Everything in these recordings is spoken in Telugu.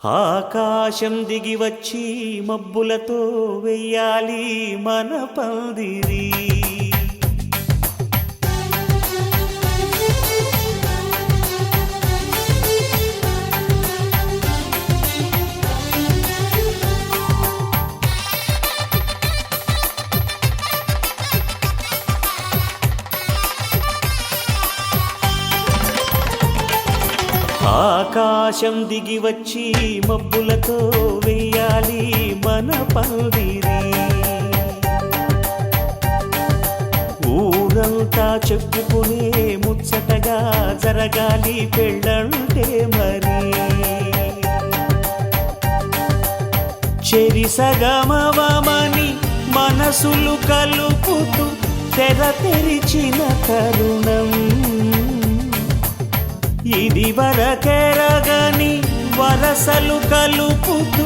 ఆకాశం దిగి వచ్చి మబ్బులతో వెయ్యాలి మన పందిరి. ఆకాశం దిగి వచ్చి మబ్బులతో వెయ్యాలి మన పందిరి. ఊరంతా చెప్పుకునే ముచ్చటగా జరగాలి పెళ్ళంటే మరి. చెరిసగమవమని మనసులు కలుపుతూ తెర తెరిచిన తరుణం ఇది వరకెరగని వరసలు కలుపుతూ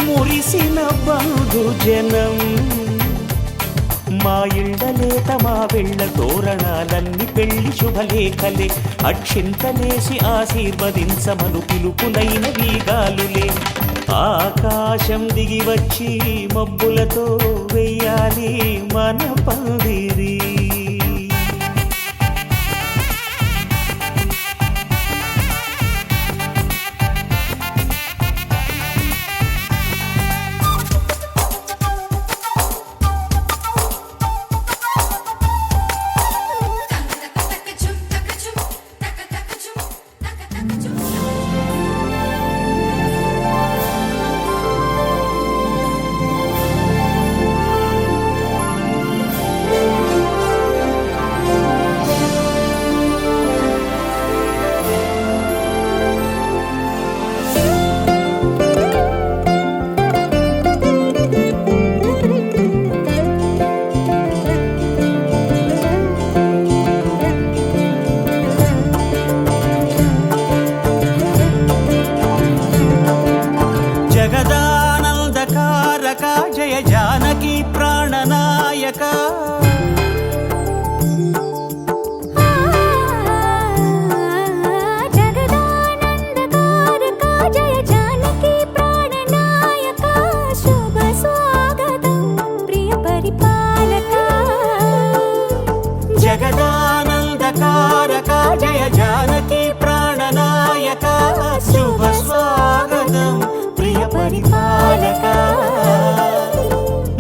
మురిసిన బంధుజనం. మా ఇళ్ళలేత మా వెళ్ళ తోరణాలన్నీ పెళ్లి శుభలేఖలే. అక్షింతలేసి ఆశీర్వదించమను పిలుపులైన వీగాలులే. ఆకాశం దిగి వచ్చి మబ్బులతో వెయ్యాలి మన పందిరి. జయ జానకి ప్రాణనాయక. జగదానందకారక జయ జానకి ప్రాణనాయక. శుభ స్వాగతం ప్రియ పరిపాలక. జగదానందకారక జయ జానకి ప్రాణనాయక. శుభ స్వాగతం ప్రియ పరిపాలక.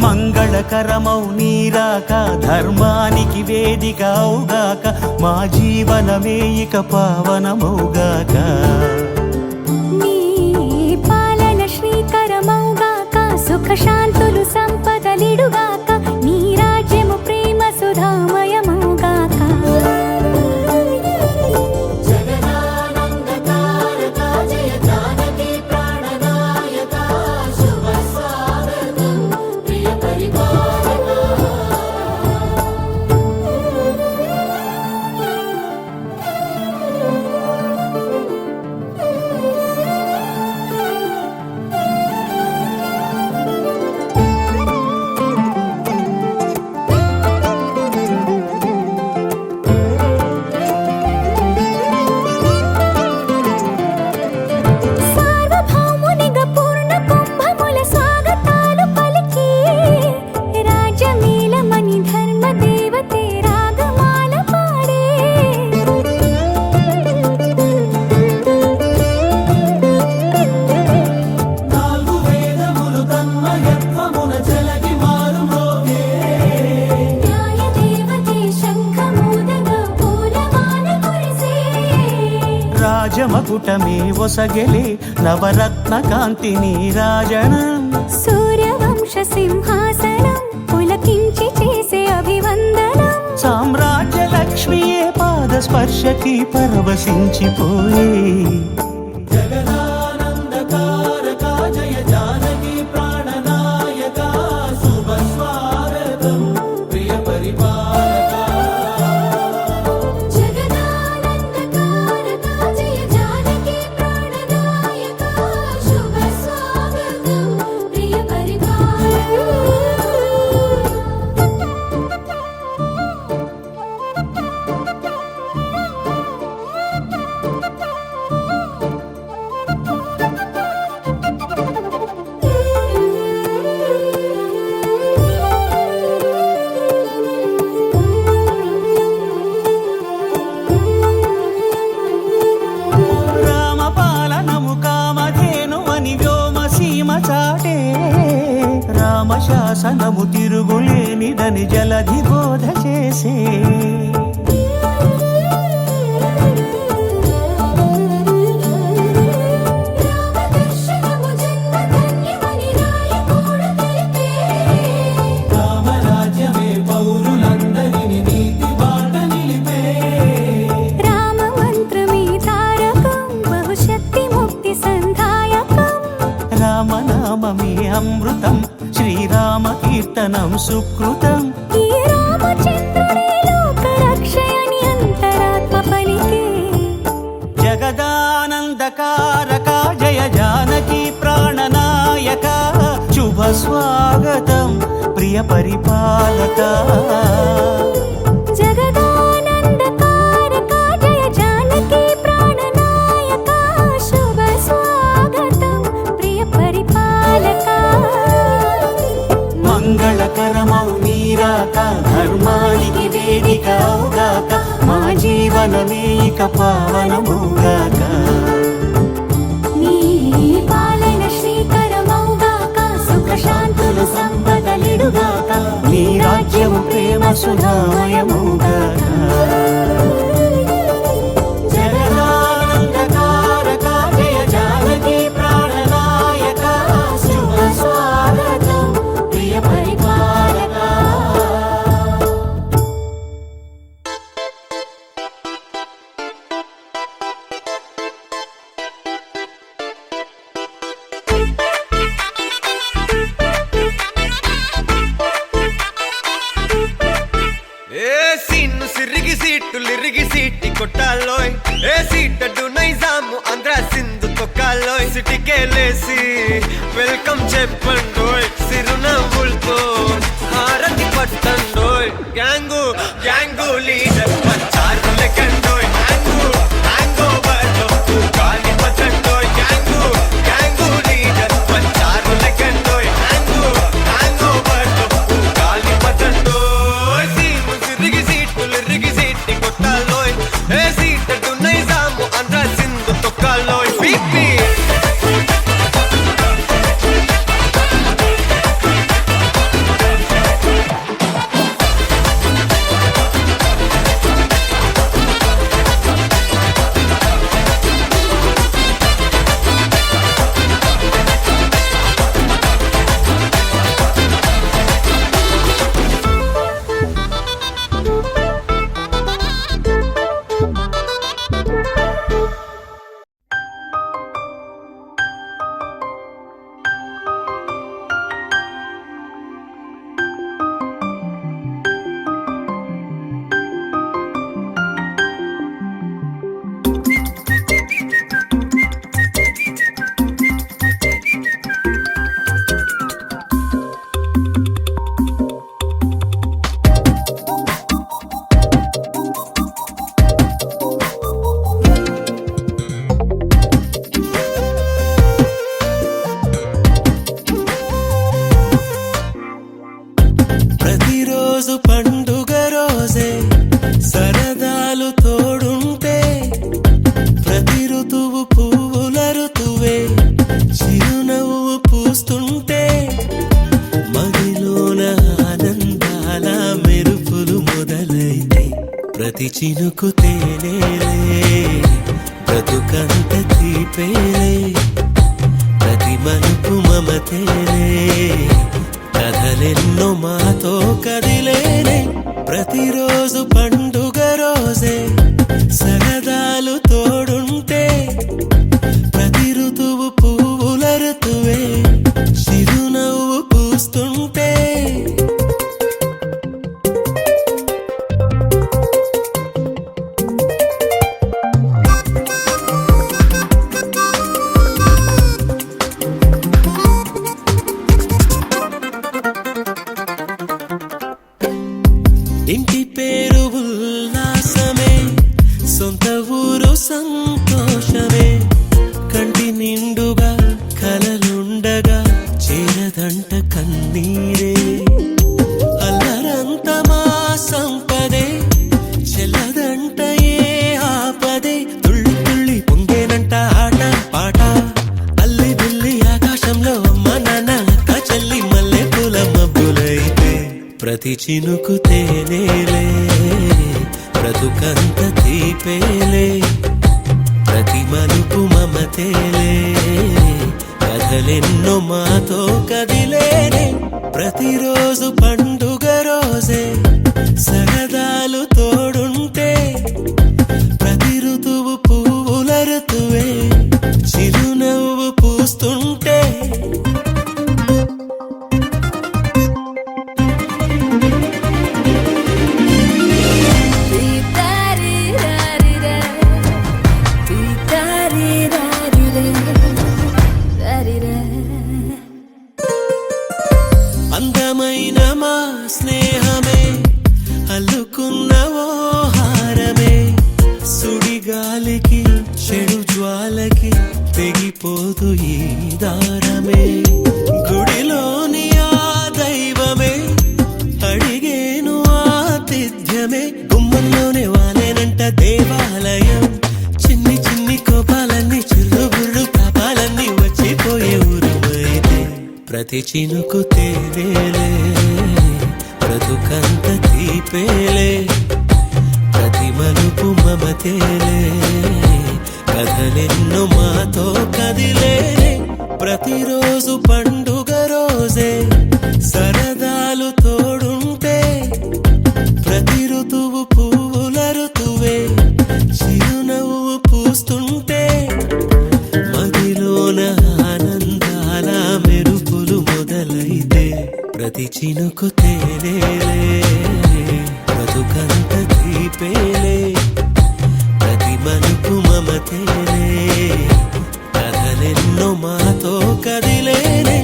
మంగళకరమౌ నీరాక ధర్మానికి వేదిక అవుగాక. మా జీవనమే ఇక పావనమౌగాక. నీ పాలన శ్రీకరమౌగాక. సుఖ శాంతులు సంపదలిడుగాక. నీ రాజ్యము ప్రేమ సుధామయమౌగాక. రాజమకుటమే ఒసగెలే నవరత్న కాంతి నీరాజనం. సూర్యవంశ సింహాసనం పులకించి చేసే అభివందనం. సామ్రాజ్య లక్ష్మియే పాద స్పర్శకి పరవశించిపోయే. జగదానందకారక జయ జానకి ప్రాణనాయక. శుభ స్వాగతం ప్రియ పరిపాలక. జగదానందకారక జయ జానకి ప్రాణనాయక. శుభ స్వాగతం ప్రియ పరిపాలక. శాసనము తిరుగులేనిదని జలధి బోధ చేసే రామరాజ్యమే పౌరులందరినీ నీతి బాట నిలిపే రామ మంత్రమే తారకం బహుశక్తి ముక్తి సంధాయకం రామనామమే అమృతం శ్రీరామ కీర్తనం సుకృతం ఈ రామచంద్రుడే లోక రక్షయని అంతరాత్మ పలికే జగదానందకారక జయ జానకి ప్రాణనాయక శుభ స్వాగతం ప్రియ పరిపాలక జగదానందకారక జయ జానకి ప్రాణనాయక శుభ స్వాగతం ప్రియ పరిపాలక మంగళకరమౌ నీరాక ధర్మానికి వేదిక అవుగాక మా జీవనమే ఇక పావనమౌగాక నీ పాలన శ్రీకరమౌగాక సుఖ శాంతులు సంపదలిడుగాక నీ రాజ్యము ప్రేమ సుధామయమౌగాక జగదానందకారక జయ జానకి ప్రాణనాయక శుభ స్వాగతం ప్రియ పరిపాలక ఏ సీన్ను సిరిగి సీటులిరిగి సీటి కొట్టాలోయ్ ఏ సీటడు నైజాము ఆంధ్ర సింధు తొక్కాలోయ్ సిటీకేలేసి వెల్కమ్ చెప్పండోయ్ సిరునవ్వులతో హారతి పట్టండోయ్ గ్యాంగు గ్యాంగు లీడర్ పంచారు లెక్కండోయ్ హ్యాంగు హ్యాంగ్ ఓవర్ లో గాలి పచ్చండోయ్ గ్యాంగు గ్యాంగు లీడర్ పంచారు లెక్కండోయ్ హ్యాంగు హ్యాంగ్ ఓవర్ లో గాలి పచ్చండోయ్ సీము సిరిగి సీటులిరిగి సీటి కొట్టాలోయ్ ఏ సీటడు నైజాము ఆంధ్ర సింధు తొక్కాలోయ్ బీపీ ప్రతిరోజు పండుగ రోజే సరదాలు తోడుంటే ప్రతి ఋతువు పువ్వుల ఋతువే చిరునవ్వు పూస్తుంటే మదిలోన ఆనందాల మెరుపులు మొదలైతే ప్రతి చినుకు తేనేలే బ్రతుకంత తీపేలే ప్రతి మలుపు మమతేలే కథలెన్నో మాతో కదిలేనే ప్రతిరోజు పండుగ రోజే సరదాలు తోడుంటే ప్రతి ఋతువు పువ్వుల ఋతువే చిరునవ్వు పూస్తుంటే ఇంటి పేరు ఉల్లాసమే సొంత ఊరు సంతోషమే కంటి నిండుగా కలలుండగా చేరదంట కన్నీరే అల్లరంత మా సంపదే చెల్లదంట ఏ ఆపదే తుళ్ళి తుళ్ళి పొంగేనంట ఆట పాట అల్లి బిల్లి ఆకాశంలో అమ్మ నాన్న అక్క చెల్లి మల్లె పూల మబ్బుల ప్రతి చినుకు తేనేలే బ్రతుకంత తీపేలే ప్రతి మలుపు మమతేలే కథలెన్నో మాతో కదిలేనే ప్రతిరోజు పండుగ రోజే సరదాలు తోడుంటే ప్రతి ఋతువు పువ్వుల ఋతువే చిరునవ్వు పూస్తుంటే అందమైన మా స్నేహమే అల్లుకున్న ఓ హారమే సుడిగాలికి చెడు జ్వాలకి తెగిపోదు ఈ దారమే గుడిలోని ఆ దైవమే అడిగేను ఆతిథ్యమే గుమ్మంలోనే వాలేనంట దేవాలయం చిన్ని చిన్ని కోపాలన్నీ చిల్లుబుర్రు పాపాలన్నీ వచ్చిపోయే ఊరుమైతే ప్రతి చినుకు తేనేలే బ్రతుకంత తీపేలే ప్రతి మలుపు మమతేలే కథలెన్నో మాతో కదిలేనే ప్రతిరోజు పండుగ రోజే సరదాలు తోడుంటే ప్రతి ఋతువు పువ్వుల ఋతువే చిరునవ్వు పూస్తుంటే మదిలోన ఆనందాల మెరుపులు మొదలైతే ప్రతి చినుకు తేనేలే బ్రతుకంత తీపేలే ప్రతి మలుపు మమతేలే కథలెన్నో మాతో కదిలేనే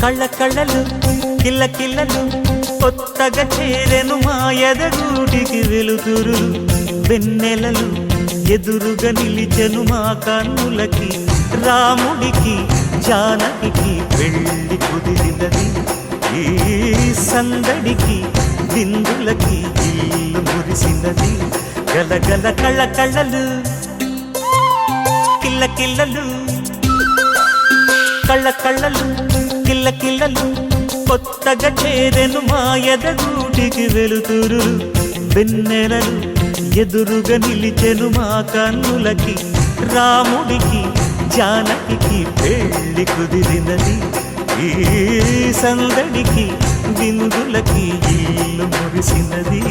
కళ్ళ కళ్ళలు కిల్ల కిల్లలు కొత్తగా చేరెను మా ఎదగూటికి వెలుతురు వెన్నెలలు ఎదురుగా నిలిచెను మా కన్నులకి రాముడికి జానకి పెళ్లి కుదిరినది ఈ సందడికి విందులకి ఇల్లు మురిసినది గలగల కళ్ళ కళ్ళలు కిల్ల కిల్లలు కళ్ళ కళ్ళలు కిల్ల కిల్లలు కొత్తగా చేరెను మా ఎదగూటికి వెలుతురు వెన్నెలలు ఎదురుగా నిలిచెను మా కన్నులకి రాముడికి జానకి పెళ్లి కుదిరినది ఈ సందడికి విందులకి ఇల్లు మురిసినది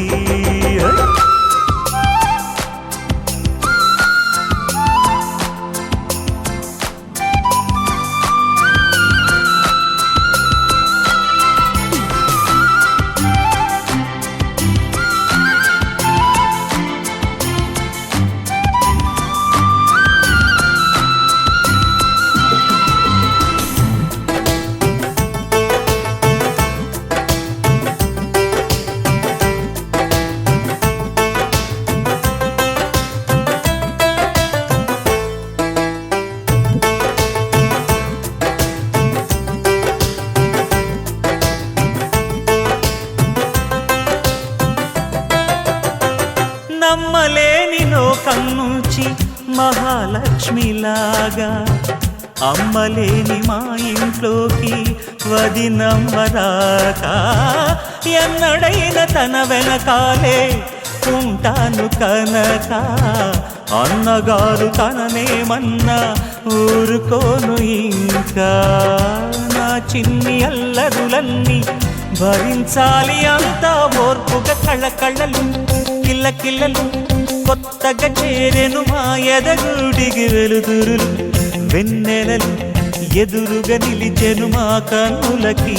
నమ్మలేని లోకం నుంచి మహాలక్ష్మిలాగా అమ్మలేని మా ఇంట్లోకి వదినమ్మరాక ఎన్నడైన తన వెనకాలే ఉంటాను కనక అన్నగారు తననేమన్నా ఊరుకోను ఇంకా నా చిన్ని అల్లరులన్నీ భరించాలి అంతా ఓర్పుగా కళ్ళకళ్ళలు కిల్లకిల్లలు కొత్తగా చేరెను మా ఎదగుడికి వెలుతురులు వెన్నెలలు ఎదురుగా నిలిచెను మా కన్నులకి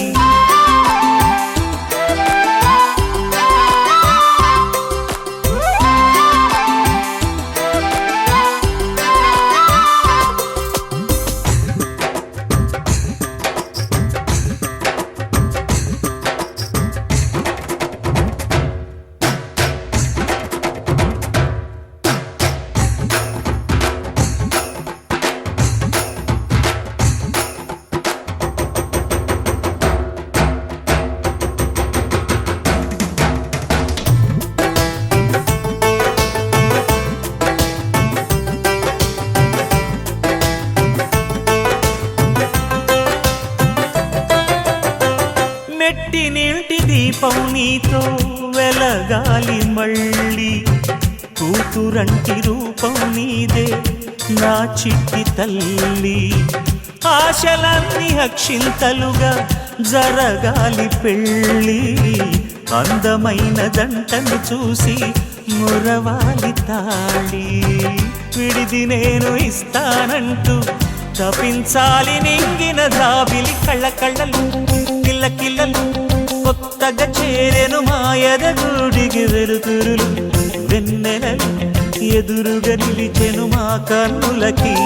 నెట్టినింటి దీపం నీతో వెలగాలి మళ్ళీ కూతురంటి రూపం నీదే నా చిట్టి తల్లి ఆశలన్నీ అక్షింతలుగా జరగాలి పెళ్ళి అందమైన దంటను చూసి మురవాలి తాళి విడిది నేను ఇస్తానంటూ తపించాలి నింగిన జాబిలి కళ్ళకళ్ళలు కిల్లకిల్లలు కొత్తగా చేరెను మా ఎదగుడికి వెలుతురులు వెన్నెలలు ఎదురుగా నిలిచెను మా కన్నులకి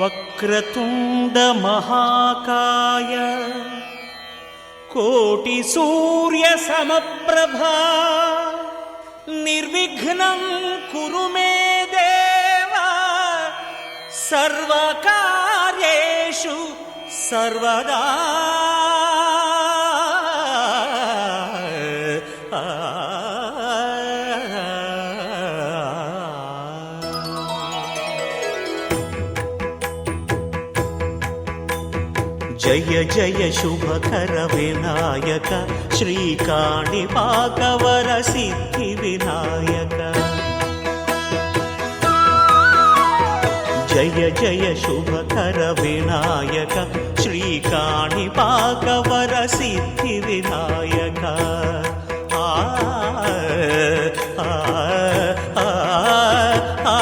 వక్రతుండ మహాకాయ కోటి సూర్య సమప్రభా నిర్విఘ్నం కురు మే దేవా సర్వకార్యేషు సర్వదా జయ జయ శుభకర వినాయక శ్రీకాణిపాకవర సిద్ధి వినాయక జయ జయ శుభకర వినాయక శ్రీకాణిపాకవర సిద్ధి వినాయక ఆ ఆ ఆ ఆ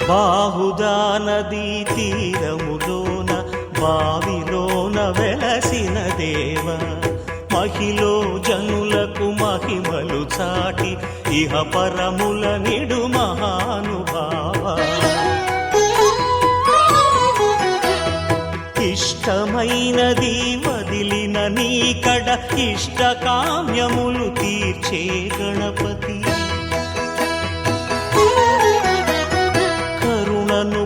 బాహుదా నదీ తీరములోన బావిలోన వెలసిన దేవ మహిలో జనులకు మహిమలు చాటి ఇహ పరముల నిడు మహానుభావ ఇష్టమైనది వదిలిన నీకడ ఇష్ట కామ్యములు తీర్చే గణపతి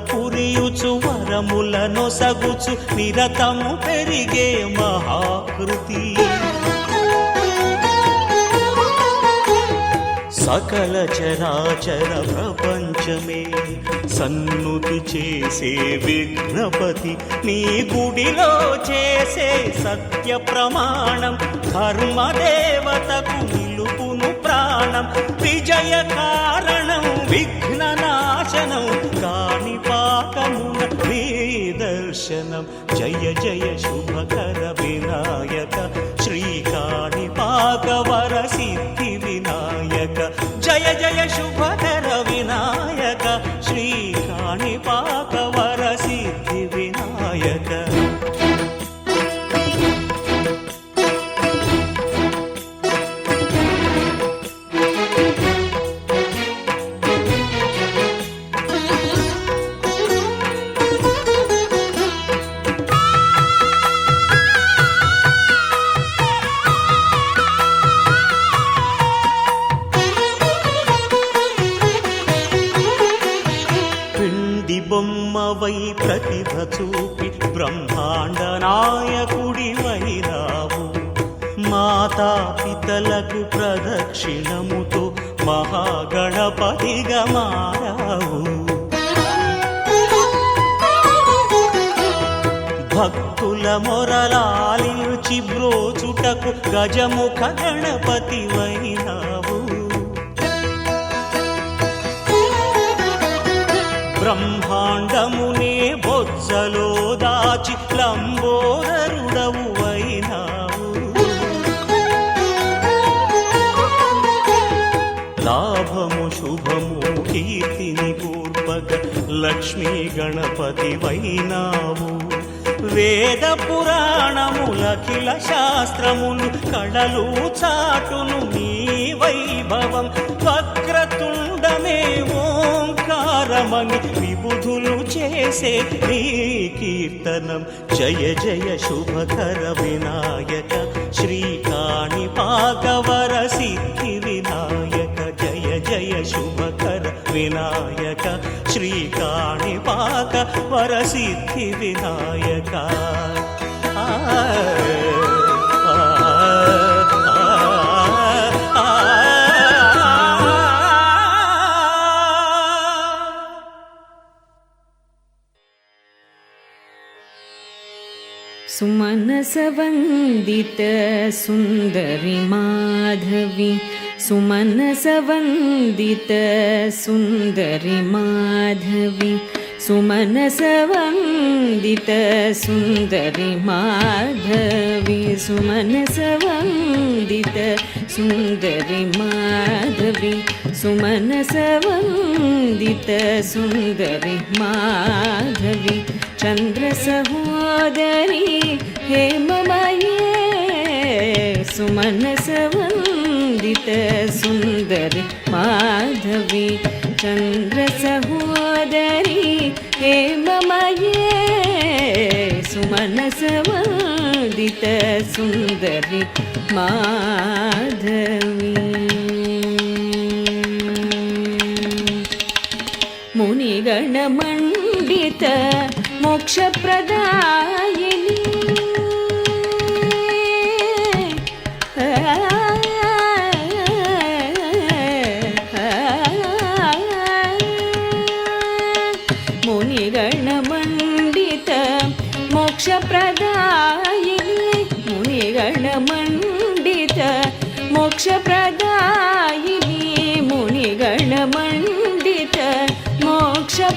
పురియుచు వరములను సగుచు నిరతము పెరిగే మహాకృతి సకల చరాచర ప్రపంచమే సన్నుతి చేసే విఘ్నపతి నీ గుడిలో చేసే సత్య ప్రమాణం ధర్మదేవతకు నిలుపును ప్రాణం విజయ కారణం విఘ్న నాశనం కాణిపాకమున నీ దర్శనం ప్రపంచనాశనం జయ జయ శుభకర వినాయక శ్రీకాణిపాక వరసిద్ధి వినాయక జయ జయ శుభకర వినాయక శ్రీకాణిపాక వరసిద్ధి వినాయక బొమ్మవై ప్రతిభ చూపి బ్రహ్మాండ నాయకుడివైనావు మాతాపితలకు ప్రదక్షిణముతో మహాగణపతిగా మారావు భక్తుల మొరలాలించి బ్రోచుటకు గజముఖ గణపతివైనావు బ్రహ్మాండమునే బొజ్జలో దాచి లంబోదరుడవు అయినావు లాభము శుభము కీర్తిని పూర్వక లక్ష్మీ గణపతి వైనావు వేద పురాణములఖిల శాస్త్రములు కళలు చాటును నీ వైభవం వక్రతుండమే ఓంకారమని విబుధులు చేసే నీ కీర్తనం జయ జయ శుభకర వినాయక శ్రీకాణిపాక వరసిద్ధి వినాయక జయ జయ శుభకర వినాయక శ్రీకాణిపాక వరసిద్ధి వినాయక सुमनसवन्दित सुन्दरि माधवी सुमनसवन्दित सुन्दरि माधवी सुमनसवन्दित सुन्दरि माधवी सुमनसवन्दित सुन्दरि माधवी सुमनसवन्दित सुन्दरि माधवी चन्द्रसहोदरी हेममये सुमनसवन्दित सुन्दरि माधवी चन्द्रसहोदरी हेममये सुमनसवन्दित सुन्दरि माधवी मुनिगणमण्डित मोक्षप्रदायिनी मुनिगणमण्डित मोक्षप्रदायिनी मुनिगणमण्डित मोक्षप्रदायिनी मुनिगणमण्डित मोक्षप्रदायिनी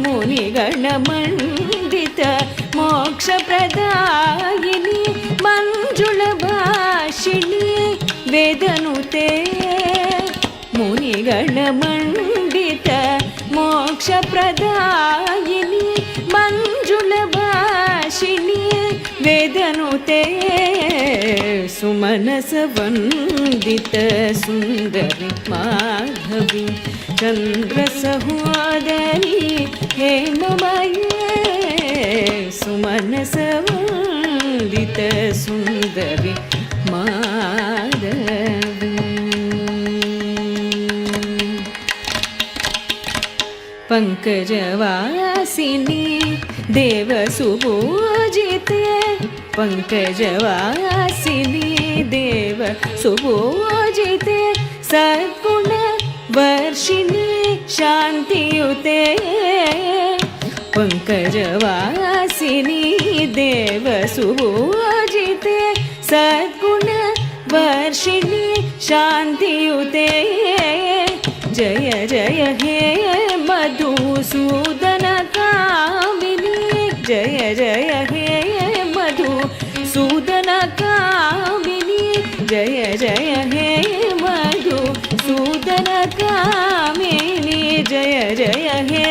मुनिगणमण्डित मोक्षप्रदायिनी मञ्जुलभाषिणी वेदनुते मुनिगणमण्डित मोक्षप्रदायिनी मञ्जुलभाषिणी वेदनुते सुमनसवन्दित सुन्दरि माधवी चन्द्रसहोदरी हेममये सुमनसवन्दित सुन्दरि माधवी पंकजवासिनी देवसुपूजिते पंकजवासिनी देवसुपूजिते सद्गुणवर्षिणी शान्तियुते पंकजवासिनी देवसुपूजिते सद्गुणवर्षिणी शान्तियुते जय जय हे मधुसूदन कामिनी जय जय हे मधु सूदन कामिनी जय जय हे मधु सूदन कामिनी जय जय हे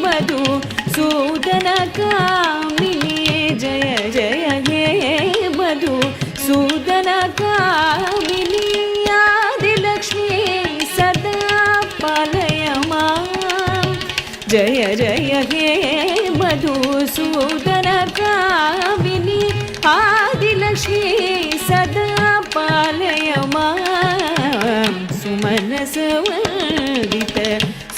मधु सूदन कामिनी जय जय हे मधु सूदन कामिनी आदिलक्ष्मी सदा पालय मां जय जय हे मधुसूदन कामिनी आदिलक्ष्मी सदा पालय मां सुमनसवन्दित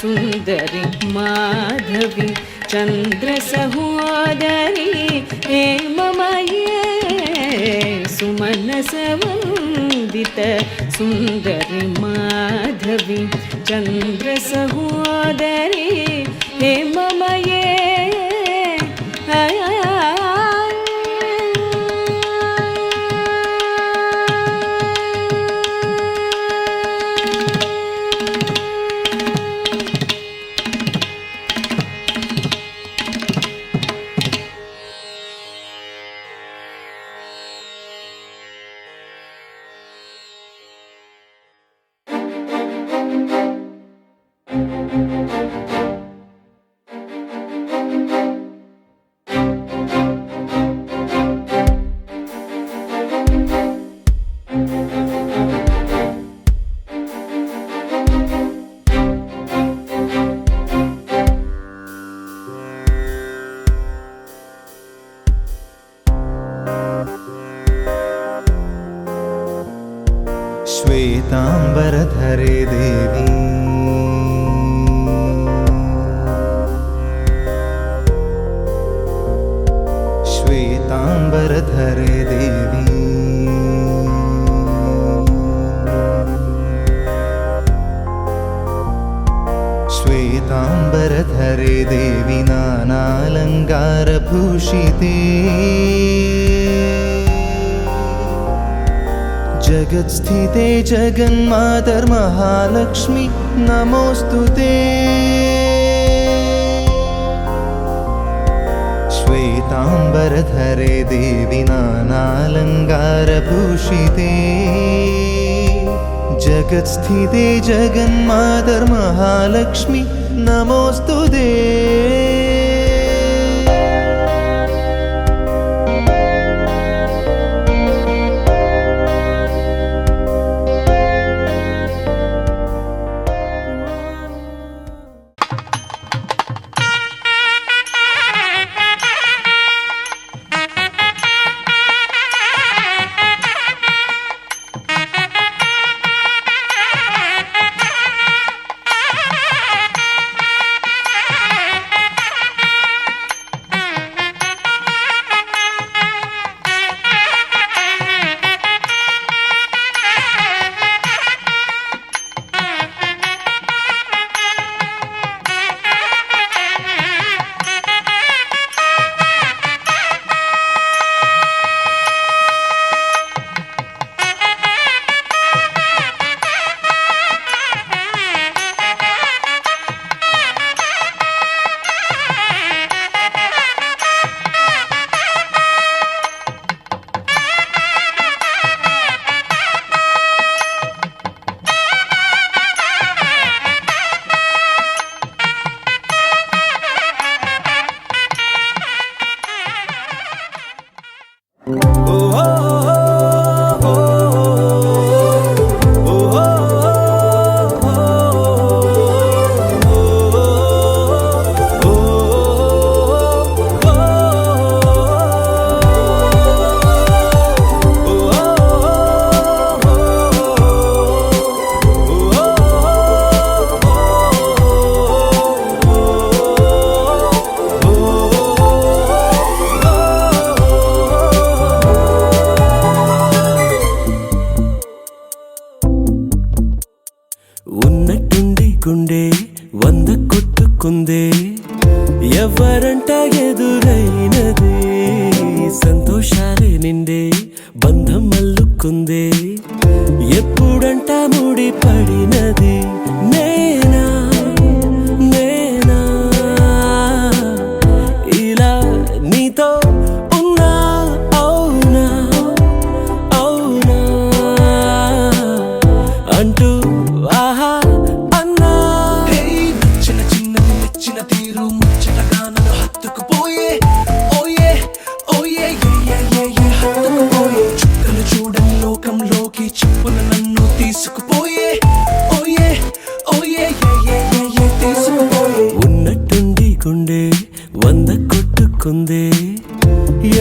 सुन्दरि माधवी चन्द्रसहोदरी हेममये सुमनसवन्दित सुन्दरि माधवी चन्द्रसहोदरी हेममये श्वेतांबरधरे देवी श्वेतांबरधरे देवी श्वेतांबरधरे देवी नानालङ्कारभूषिते जगत्स्थिते जगन्मातर्महालक्ष्मी नमोऽस्तुते श्वेतांबरधरे देवी नानालङ्कारभूषिते जगत्स्थिते जगन्मातर्महालक्ष्मी नमोऽस्तुते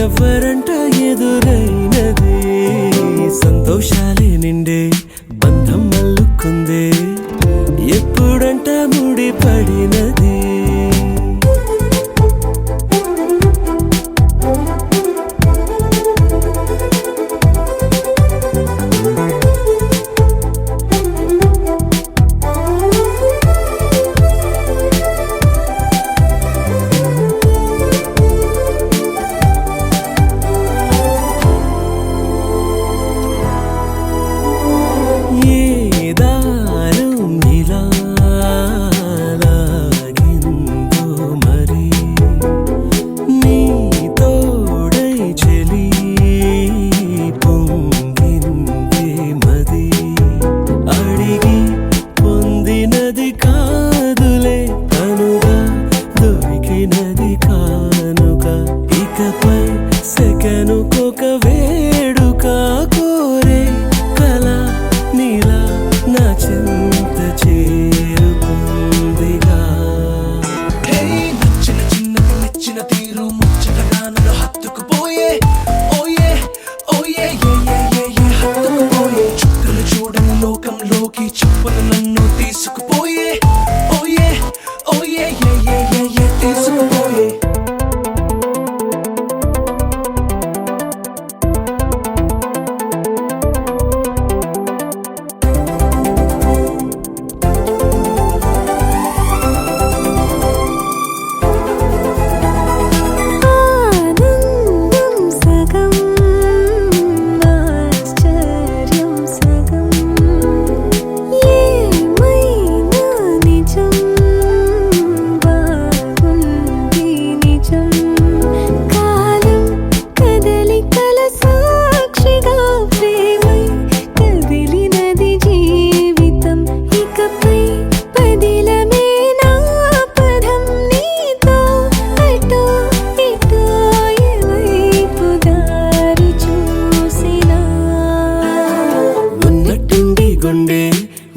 ఎవరంట ఎదురైనది సంతోషాలే నిండే బంధం అల్లుకుందే ఎప్పుడంట ముడి పడినది సెకనుకొక వేడుక కోరే కళ నీలా నా చింత చేరుకుందిగా నచ్చిన చిన్నది మెచ్చిన తీరు ముచ్చటగా నన్ను హత్తుకుపోయే ఓయే ఓయే హత్తుకుపోయే చుక్కలు చూడని లోకంలోకి చెప్పులు నన్ను తీసుకుపోయే ఓయే ఓయే తీసుకుపోయే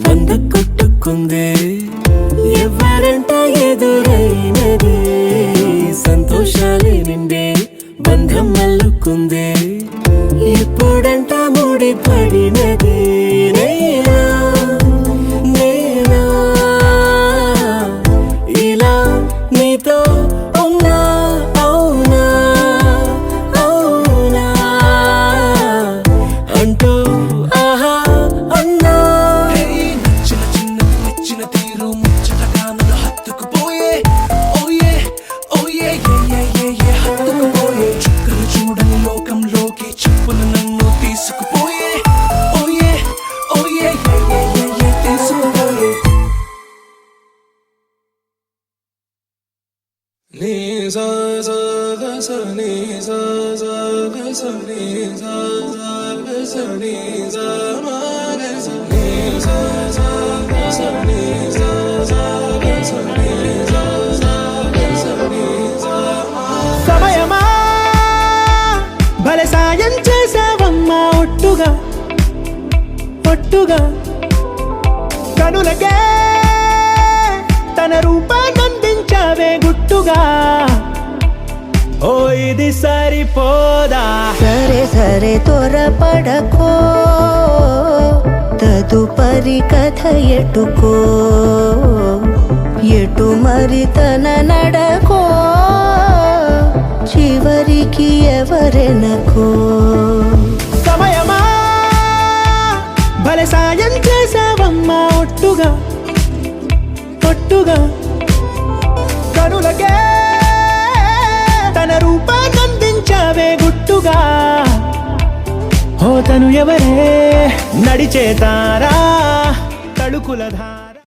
వంద కొట్టుకుందే ఎవరంట ఎదురైనది సంతోషాలే నిండే బంధం అల్లుకుందే ఎప్పుడంట ముడి పడినది నేనా ఇలా నీతో ఉన్నా అవునా అవునా అంటూ ఆహా అన్నా తీరు ముచ్చటగా నన్ను హత్తుకుపోయే ఓయే ఓయే హత్తుకుపోయే చుక్కలు చూడని లోకంలోకి చెప్పులు నన్ను తీసుకుపోయే ఓయే ఓయే తీసుకుపోయే నీ సా సా సా నీ సా సా సా నీ సా సా నీ సా మా సా నీ సా సా సమయమా భలే సాయం చేసావమ్మా ఒట్టుగా ఒట్టుగా కనులకే తన రూపాన్నందించావే గుట్టుగా ఓ ఇది సరిపోదా సరే సరే త్వరపడకో తదుపరి కథ ఎటుకో ఎటు మరి తన నడకో చివరికి ఎవరెనకో సమయమా భలే సాయం చేసావమ్మా ఒట్టుగా ఒట్టుగా కనులకే తన రూపాన్నందించావే గుట్టుగా ఓ తను ఎవరే నడిచేతారా తళుకుల ధార